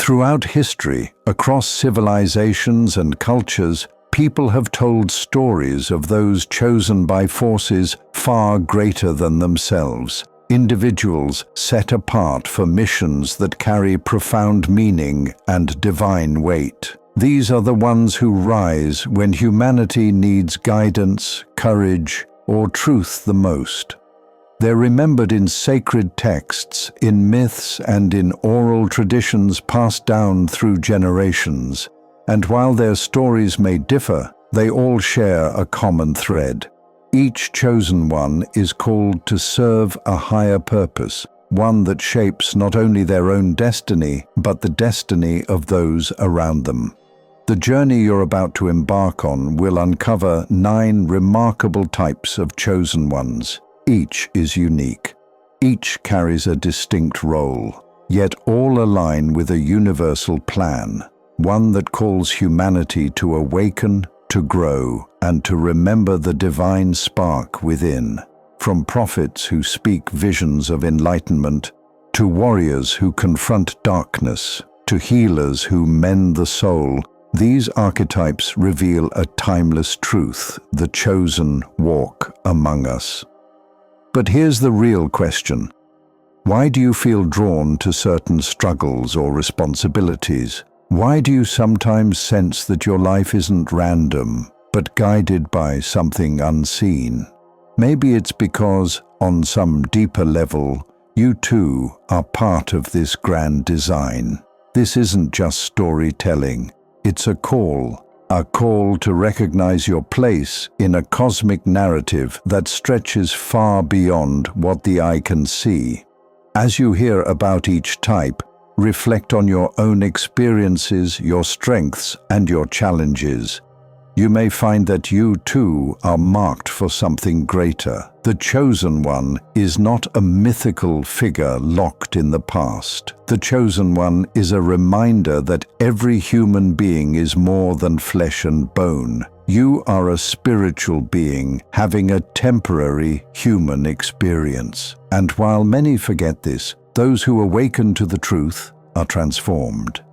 Throughout history, across civilizations and cultures, people have told stories of those chosen by forces far greater than themselves, individuals set apart for missions that carry profound meaning and divine weight. These are the ones who rise when humanity needs guidance, courage, or truth the most. They're remembered in sacred texts, in myths, and in oral traditions passed down through generations. And while their stories may differ, they all share a common thread. Each chosen one is called to serve a higher purpose, one that shapes not only their own destiny, but the destiny of those around them. The journey you're about to embark on will uncover 9 remarkable types of chosen ones. Each is unique. Each carries a distinct role, yet all align with a universal plan, one that calls humanity to awaken, to grow, and to remember the divine spark within. From prophets who speak visions of enlightenment, to warriors who confront darkness, to healers who mend the soul, these archetypes reveal a timeless truth: the chosen walk among us. But here's the real question. Why do you feel drawn to certain struggles or responsibilities? Why do you sometimes sense that your life isn't random, but guided by something unseen? Maybe it's because, on some deeper level, you too are part of this grand design. This isn't just storytelling. It's a call to recognize your place in a cosmic narrative that stretches far beyond what the eye can see. As you hear about each type, reflect on your own experiences, your strengths, and your challenges. You may find that you too are marked for something greater. The chosen one is not a mythical figure locked in the past. The chosen one is a reminder that every human being is more than flesh and bone. You are a spiritual being having a temporary human experience. And while many forget this, those who awaken to the truth are transformed.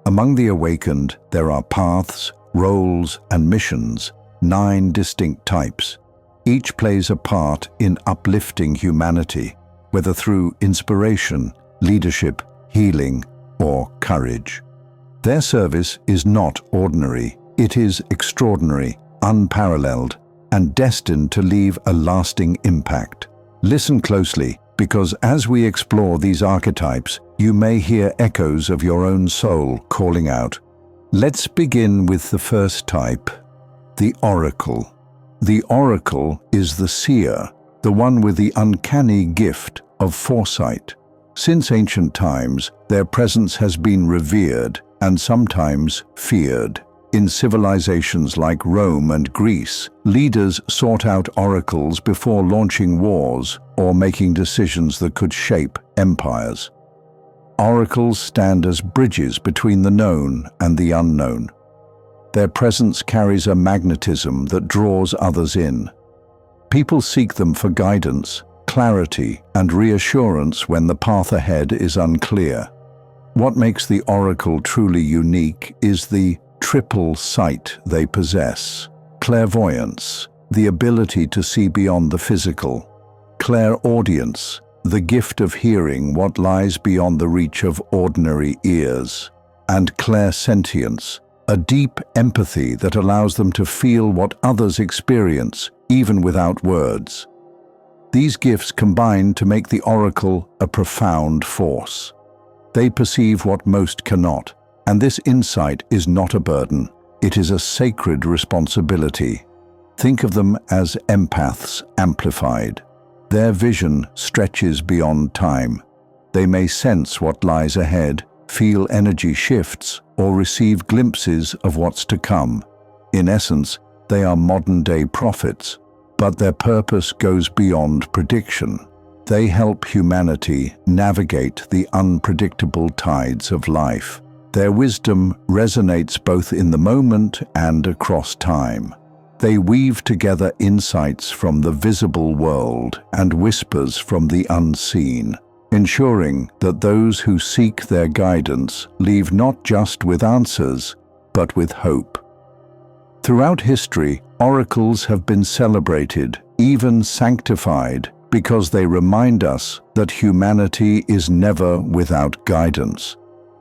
Among the awakened, there are paths, roles, and missions, 9 distinct types. Each plays a part in uplifting humanity, whether through inspiration, leadership, healing, or courage. Their service is not ordinary. It is extraordinary, unparalleled, and destined to leave a lasting impact. Listen closely, because as we explore these archetypes, you may hear echoes of your own soul calling out. Let's begin with the first type, the oracle. The oracle is the seer, the one with the uncanny gift of foresight. Since ancient times, their presence has been revered and sometimes feared. In civilizations like Rome and Greece, leaders sought out oracles before launching wars or making decisions that could shape empires. Oracles stand as bridges between the known and the unknown. Their presence carries a magnetism that draws others in. People seek them for guidance, clarity, and reassurance when the path ahead is unclear. What makes the oracle truly unique is the triple sight they possess: clairvoyance, the ability to see beyond the physical; clairaudience, the gift of hearing what lies beyond the reach of ordinary ears; and clairsentience, a deep empathy that allows them to feel what others experience, even without words. These gifts combine to make the oracle a profound force. They perceive what most cannot, and this insight is not a burden. It is a sacred responsibility. Think of them as empaths amplified. Their vision stretches beyond time. They may sense what lies ahead, feel energy shifts, or receive glimpses of what's to come. In essence, they are modern-day prophets, but their purpose goes beyond prediction. They help humanity navigate the unpredictable tides of life. Their wisdom resonates both in the moment and across time. They weave together insights from the visible world and whispers from the unseen, ensuring that those who seek their guidance leave not just with answers, but with hope. Throughout history, oracles have been celebrated, even sanctified, because they remind us that humanity is never without guidance.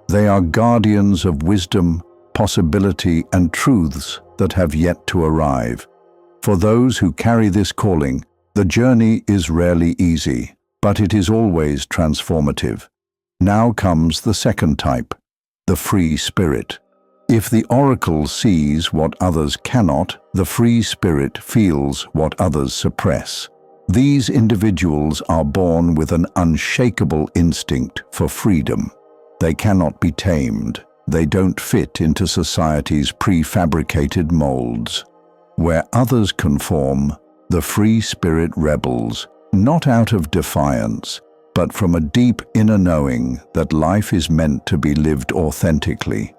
They are guardians of wisdom, possibility, and truths that have yet to arrive. For those who carry this calling, the journey is rarely easy, but it is always transformative. Now comes the second type, the free spirit. If the oracle sees what others cannot, the free spirit feels what others suppress. These individuals are born with an unshakable instinct for freedom. They cannot be tamed. They don't fit into society's prefabricated molds. Where others conform, the free spirit rebels, not out of defiance, but from a deep inner knowing that life is meant to be lived authentically.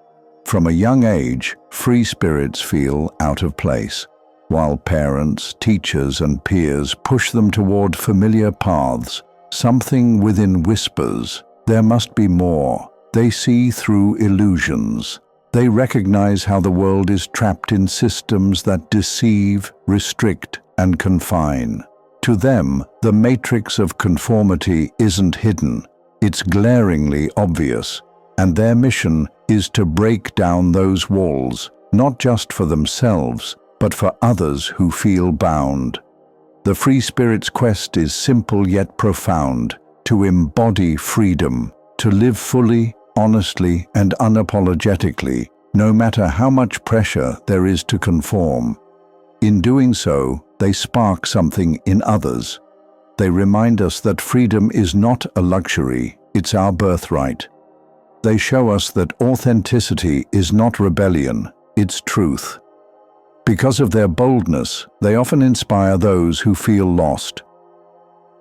From a young age, free spirits feel out of place, while parents, teachers, and peers push them toward familiar paths. Something within whispers, there must be more. They see through illusions. They recognize how the world is trapped in systems that deceive, restrict, and confine. To them, the matrix of conformity isn't hidden. It's glaringly obvious, and their mission is to break down those walls, not just for themselves, but for others who feel bound. The free spirit's quest is simple yet profound: to embody freedom, to live fully, honestly, and unapologetically, no matter how much pressure there is to conform. In doing so, they spark something in others. They remind us that freedom is not a luxury, it's our birthright. They show us that authenticity is not rebellion, it's truth. Because of their boldness, they often inspire those who feel lost.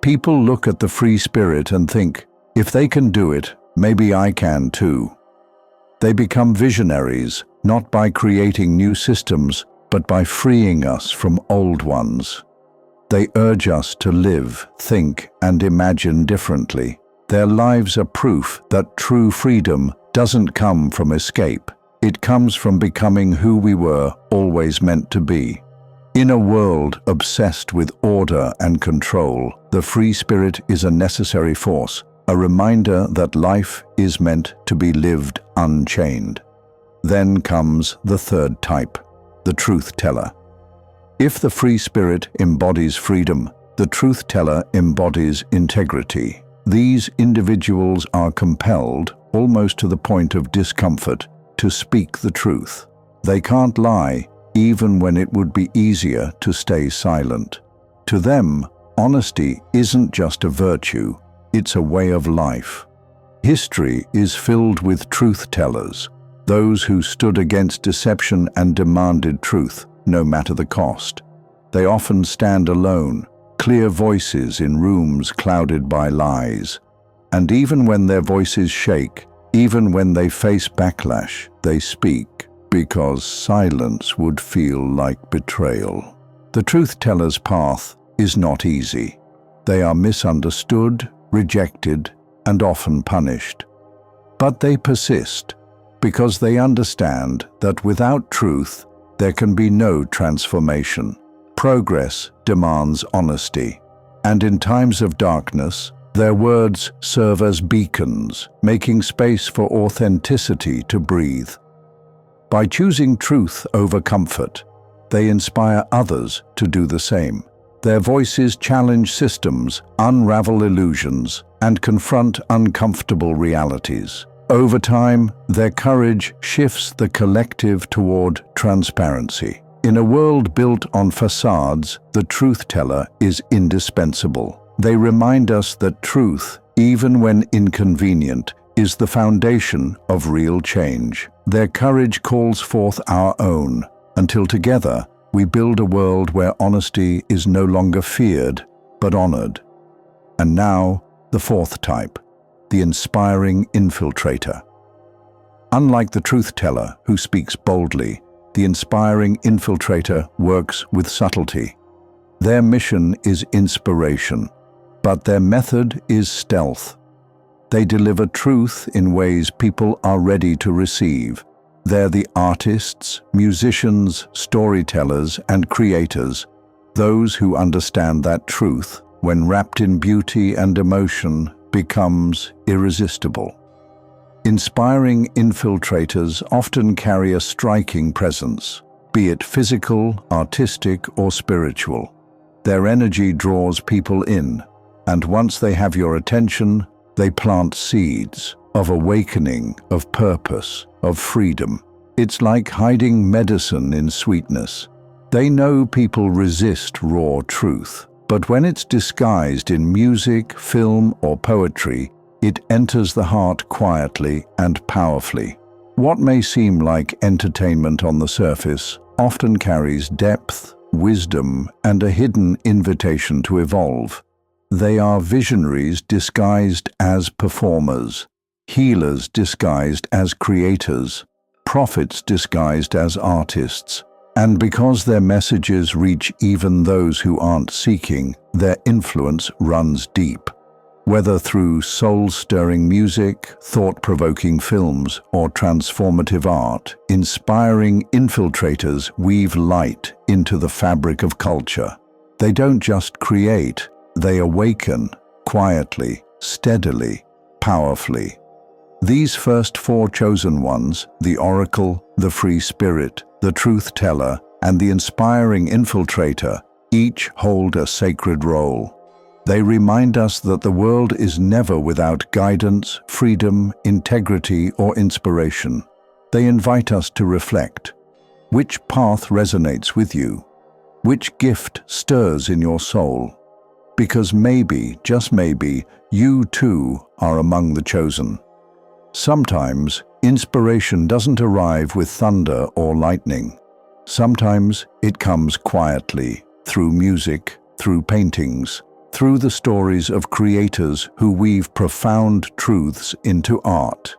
People look at the free spirit and think, if they can do it, maybe I can too. They become visionaries, not by creating new systems, but by freeing us from old ones. They urge us to live, think, and imagine differently. Their lives are proof that true freedom doesn't come from escape. It comes from becoming who we were always meant to be. In a world obsessed with order and control, the free spirit is a necessary force, a reminder that life is meant to be lived unchained. Then comes the third type, the truth teller. If the free spirit embodies freedom, the truth teller embodies integrity. These individuals are compelled, almost to the point of discomfort, to speak the truth. They can't lie, even when it would be easier to stay silent. To them, honesty isn't just a virtue, it's a way of life. History is filled with truth tellers, those who stood against deception and demanded truth, no matter the cost. They often stand alone, clear voices in rooms clouded by lies. And even when their voices shake, even when they face backlash, they speak, because silence would feel like betrayal. The truth teller's path is not easy. They are misunderstood, rejected, and often punished. But they persist, because they understand that without truth, there can be no transformation. Progress demands honesty, and in times of darkness, their words serve as beacons, making space for authenticity to breathe. By choosing truth over comfort, they inspire others to do the same. Their voices challenge systems, unravel illusions, and confront uncomfortable realities. Over time, their courage shifts the collective toward transparency. In a world built on facades, the truth teller is indispensable. They remind us that truth, even when inconvenient, is the foundation of real change. Their courage calls forth our own, until together we build a world where honesty is no longer feared, but honored. And now, the fourth type, the inspiring infiltrator. Unlike the truth teller, who speaks boldly, the inspiring infiltrator works with subtlety. Their mission is inspiration, but their method is stealth. They deliver truth in ways people are ready to receive. They're the artists, musicians, storytellers, and creators, those who understand that truth, when wrapped in beauty and emotion, becomes irresistible. Inspiring infiltrators often carry a striking presence, be it physical, artistic, or spiritual. Their energy draws people in, and once they have your attention, they plant seeds of awakening, of purpose, of freedom. It's like hiding medicine in sweetness. They know people resist raw truth, but when it's disguised in music, film, or poetry, it enters the heart quietly and powerfully. What may seem like entertainment on the surface often carries depth, wisdom, and a hidden invitation to evolve. They are visionaries disguised as performers, healers disguised as creators, prophets disguised as artists. And because their messages reach even those who aren't seeking, their influence runs deep. Whether through soul-stirring music, thought-provoking films, or transformative art, inspiring infiltrators weave light into the fabric of culture. They don't just create, they awaken, quietly, steadily, powerfully. These first four chosen ones, the oracle, the free spirit, the truth teller, and the inspiring infiltrator, each hold a sacred role. They remind us that the world is never without guidance, freedom, integrity, or inspiration. They invite us to reflect. Which path resonates with you? Which gift stirs in your soul? Because maybe, just maybe, you too are among the chosen. Sometimes, inspiration doesn't arrive with thunder or lightning. Sometimes it comes quietly, through music, through paintings, through the stories of creators who weave profound truths into art.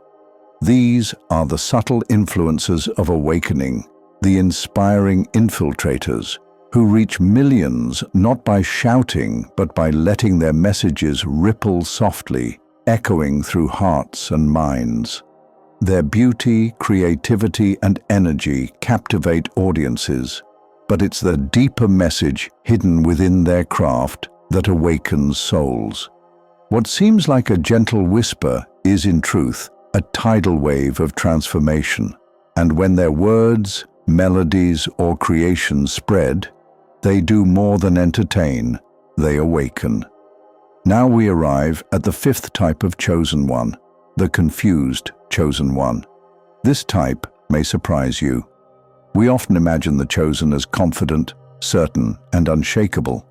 These are the subtle influences of awakening, the inspiring infiltrators, who reach millions not by shouting but by letting their messages ripple softly, echoing through hearts and minds. Their beauty, creativity, and energy captivate audiences, but it's the deeper message hidden within their craft that awakens souls. What seems like a gentle whisper is, in truth, a tidal wave of transformation, and when their words, melodies, or creations spread, they do more than entertain, they awaken. Now we arrive at the fifth type of chosen one, the confused chosen one. This type may surprise you. We often imagine the chosen as confident, certain, and unshakable.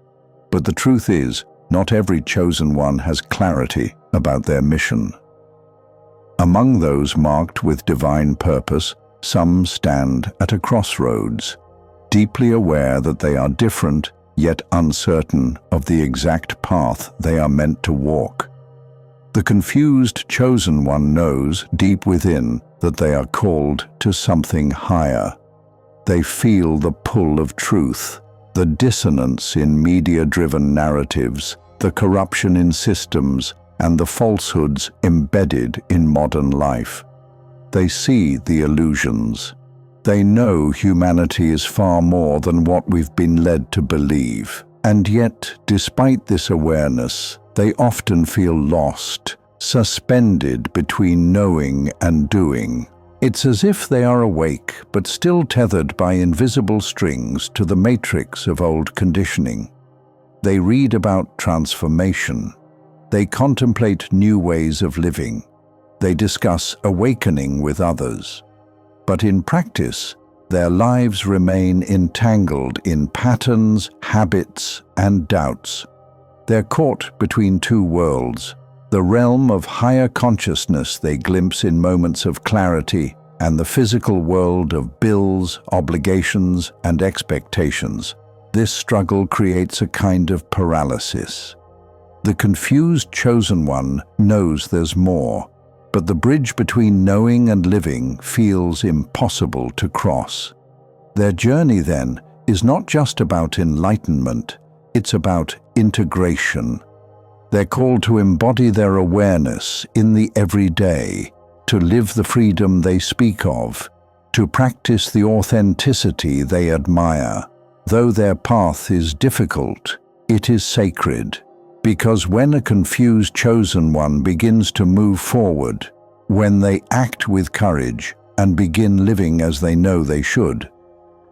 But the truth is, not every chosen one has clarity about their mission. Among those marked with divine purpose, some stand at a crossroads, deeply aware that they are different, yet uncertain of the exact path they are meant to walk. The confused chosen one knows deep within that they are called to something higher. They feel the pull of truth, the dissonance in media-driven narratives, the corruption in systems, and the falsehoods embedded in modern life. They see the illusions. They know humanity is far more than what we've been led to believe. And yet, despite this awareness, they often feel lost, suspended between knowing and doing. It's as if they are awake, but still tethered by invisible strings to the matrix of old conditioning. They read about transformation. They contemplate new ways of living. They discuss awakening with others. But in practice, their lives remain entangled in patterns, habits, and doubts. They're caught between two worlds, the realm of higher consciousness they glimpse in moments of clarity, and the physical world of bills, obligations, and expectations. This struggle creates a kind of paralysis. The confused chosen one knows there's more, but the bridge between knowing and living feels impossible to cross. Their journey, then, is not just about enlightenment, it's about integration. They're called to embody their awareness in the everyday, to live the freedom they speak of, to practice the authenticity they admire. Though their path is difficult, it is sacred, because when a confused chosen one begins to move forward, when they act with courage and begin living as they know they should,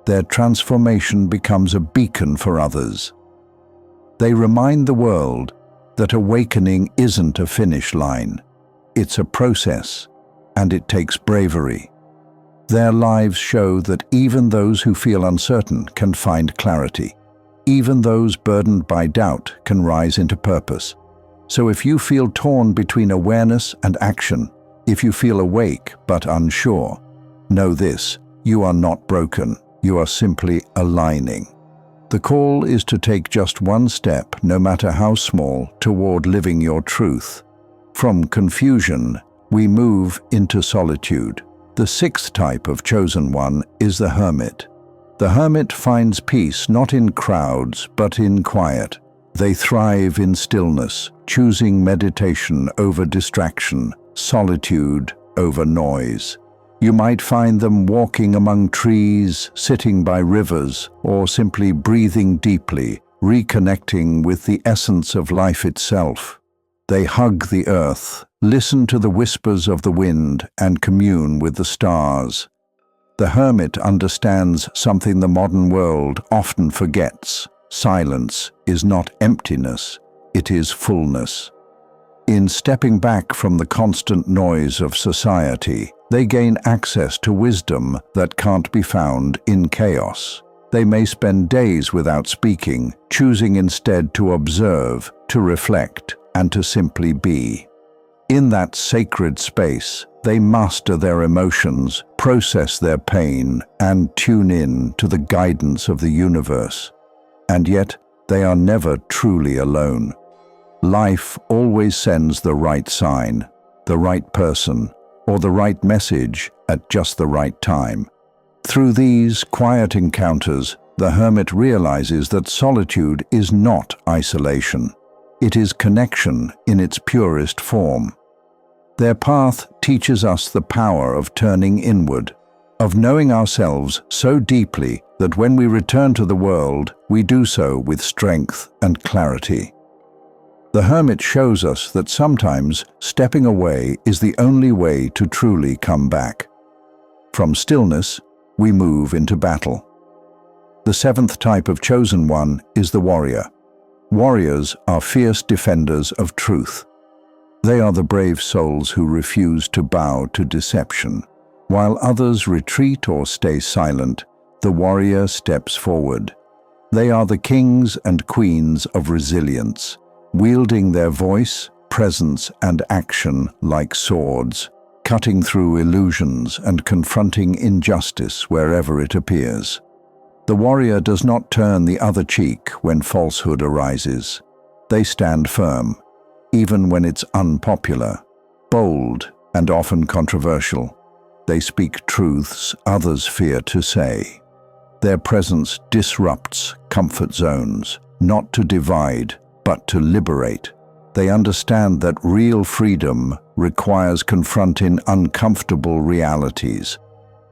their transformation becomes a beacon for others. They remind the world that awakening isn't a finish line. It's a process, and it takes bravery. Their lives show that even those who feel uncertain can find clarity. Even those burdened by doubt can rise into purpose. So if you feel torn between awareness and action, if you feel awake but unsure, know this: you are not broken. You are simply aligning. The call is to take just one step, no matter how small, toward living your truth. From confusion, we move into solitude. The sixth type of chosen one is the hermit. The hermit finds peace not in crowds, but in quiet. They thrive in stillness, choosing meditation over distraction, solitude over noise. You might find them walking among trees, sitting by rivers, or simply breathing deeply, reconnecting with the essence of life itself. They hug the earth, listen to the whispers of the wind, and commune with the stars. The hermit understands something the modern world often forgets. Silence is not emptiness, it is fullness. In stepping back from the constant noise of society, they gain access to wisdom that can't be found in chaos. They may spend days without speaking, choosing instead to observe, to reflect, and to simply be. In that sacred space, they master their emotions, process their pain, and tune in to the guidance of the universe. And yet, they are never truly alone. Life always sends the right sign, the right person, or the right message at just the right time. Through these quiet encounters, the hermit realizes that solitude is not isolation. It is connection in its purest form. Their path teaches us the power of turning inward, of knowing ourselves so deeply that when we return to the world, we do so with strength and clarity. The hermit shows us that sometimes stepping away is the only way to truly come back. From stillness, we move into battle. The seventh type of chosen one is the warrior. Warriors are fierce defenders of truth. They are the brave souls who refuse to bow to deception. While others retreat or stay silent, the warrior steps forward. They are the kings and queens of resilience, wielding their voice, presence, and action like swords, cutting through illusions and confronting injustice wherever it appears. The warrior does not turn the other cheek when falsehood arises. They stand firm, even when it's unpopular, bold, and often controversial. They speak truths others fear to say. Their presence disrupts comfort zones, not to divide, but to liberate. They understand that real freedom requires confronting uncomfortable realities.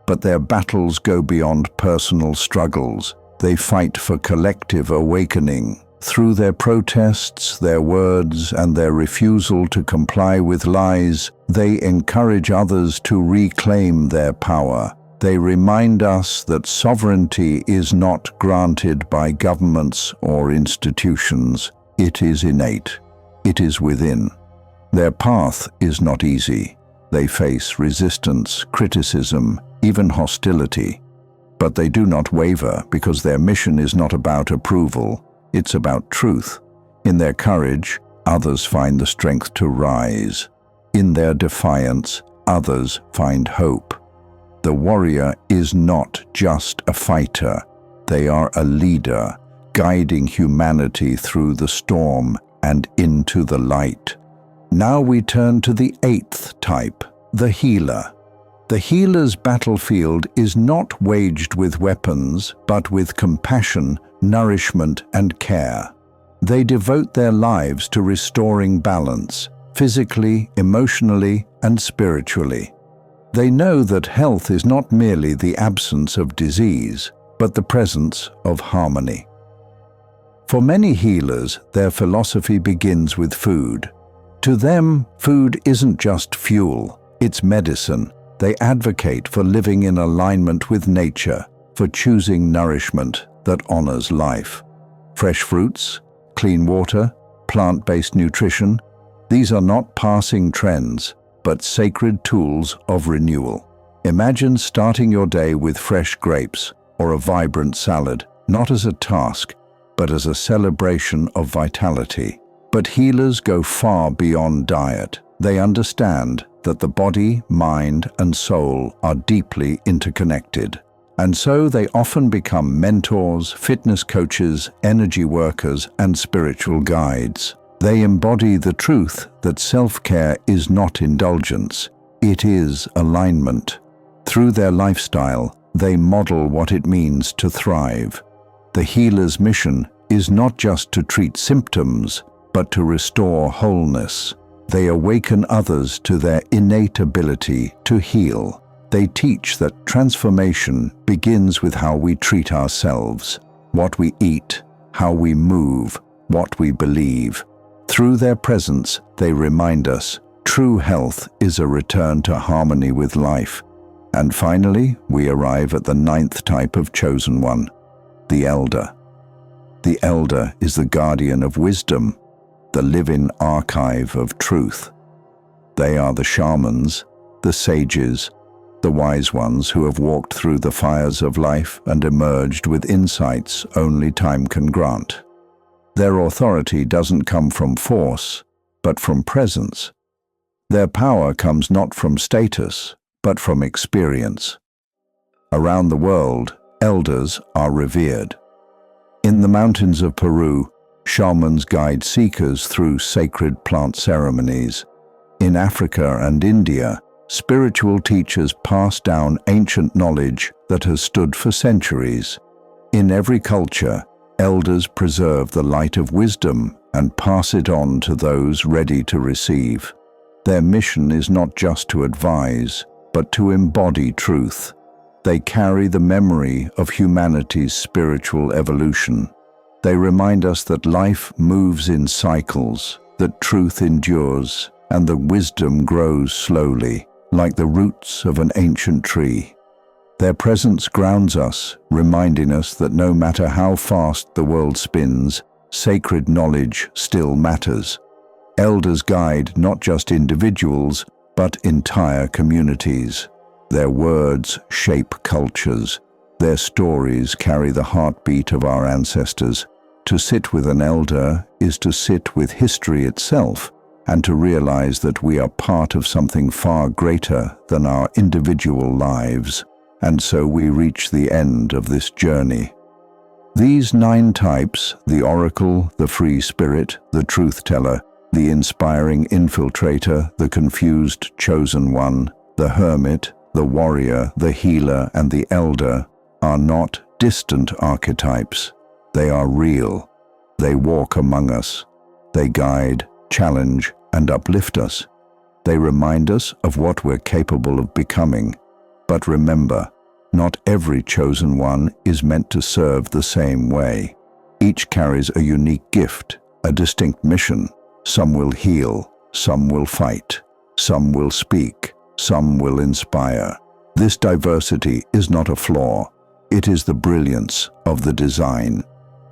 But their battles go beyond personal struggles. They fight for collective awakening. Through their protests, their words, and their refusal to comply with lies, they encourage others to reclaim their power. They remind us that sovereignty is not granted by governments or institutions. It is innate. It is within. Their path is not easy. They face resistance, criticism, even hostility. But they do not waver because their mission is not about approval. It's about truth. In their courage, others find the strength to rise. In their defiance, others find hope. The warrior is not just a fighter. They are a leader, guiding humanity through the storm and into the light. Now we turn to the eighth type, the healer. The healer's battlefield is not waged with weapons, but with compassion, nourishment, and care. They devote their lives to restoring balance, physically, emotionally, and spiritually. They know that health is not merely the absence of disease, but the presence of harmony. For many healers, their philosophy begins with food. To them, food isn't just fuel, it's medicine. They advocate for living in alignment with nature, for choosing nourishment that honors life. Fresh fruits, clean water, plant-based nutrition, these are not passing trends, but sacred tools of renewal. Imagine starting your day with fresh grapes or a vibrant salad, not as a task, but as a celebration of vitality. But healers go far beyond diet. They understand that the body, mind, and soul are deeply interconnected. And so they often become mentors, fitness coaches, energy workers, and spiritual guides. They embody the truth that self-care is not indulgence, it is alignment. Through their lifestyle, they model what it means to thrive. The healer's mission is not just to treat symptoms, but to restore wholeness. They awaken others to their innate ability to heal. They teach that transformation begins with how we treat ourselves, what we eat, how we move, what we believe. Through their presence, they remind us true health is a return to harmony with life. And finally, we arrive at the 9th type of chosen one, the elder. The elder is the guardian of wisdom, the living archive of truth. They are the shamans, the sages, the wise ones who have walked through the fires of life and emerged with insights only time can grant. Their authority doesn't come from force, but from presence. Their power comes not from status, but from experience. Around the world, elders are revered. In the mountains of Peru, shamans guide seekers through sacred plant ceremonies. In Africa and India, spiritual teachers pass down ancient knowledge that has stood for centuries. In every culture, elders preserve the light of wisdom and pass it on to those ready to receive. Their mission is not just to advise, but to embody truth. They carry the memory of humanity's spiritual evolution. They remind us that life moves in cycles, that truth endures, and that wisdom grows slowly, like the roots of an ancient tree. Their presence grounds us, reminding us that no matter how fast the world spins, sacred knowledge still matters. Elders guide not just individuals, but entire communities. Their words shape cultures. Their stories carry the heartbeat of our ancestors. To sit with an elder is to sit with history itself, and to realize that we are part of something far greater than our individual lives. And so we reach the end of this journey. These 9 types, the oracle, the free spirit, the truth teller, the inspiring infiltrator, the confused chosen one, the hermit, the warrior, the healer, and the elder, are not distant archetypes. They are real. They walk among us. They guide, challenge, and uplift us. They remind us of what we're capable of becoming. But remember, not every chosen one is meant to serve the same way. Each carries a unique gift, a distinct mission. Some will heal, some will fight, some will speak, some will inspire. This diversity is not a flaw. It is the brilliance of the design.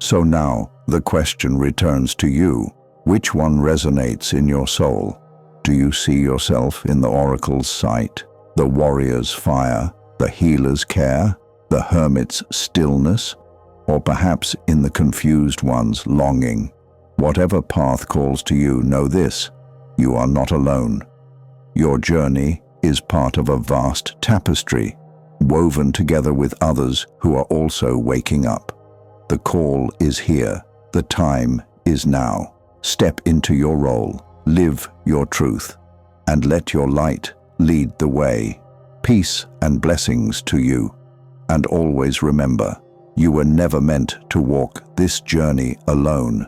So now, the question returns to you. Which one resonates in your soul? Do you see yourself in the oracle's sight, the warrior's fire, the healer's care, the hermit's stillness, or perhaps in the confused one's longing? Whatever path calls to you, know this: you are not alone. Your journey is part of a vast tapestry, woven together with others who are also waking up. The call is here. The time is now. Step into your role, live your truth, and let your light lead the way. Peace and blessings to you. And always remember, you were never meant to walk this journey alone.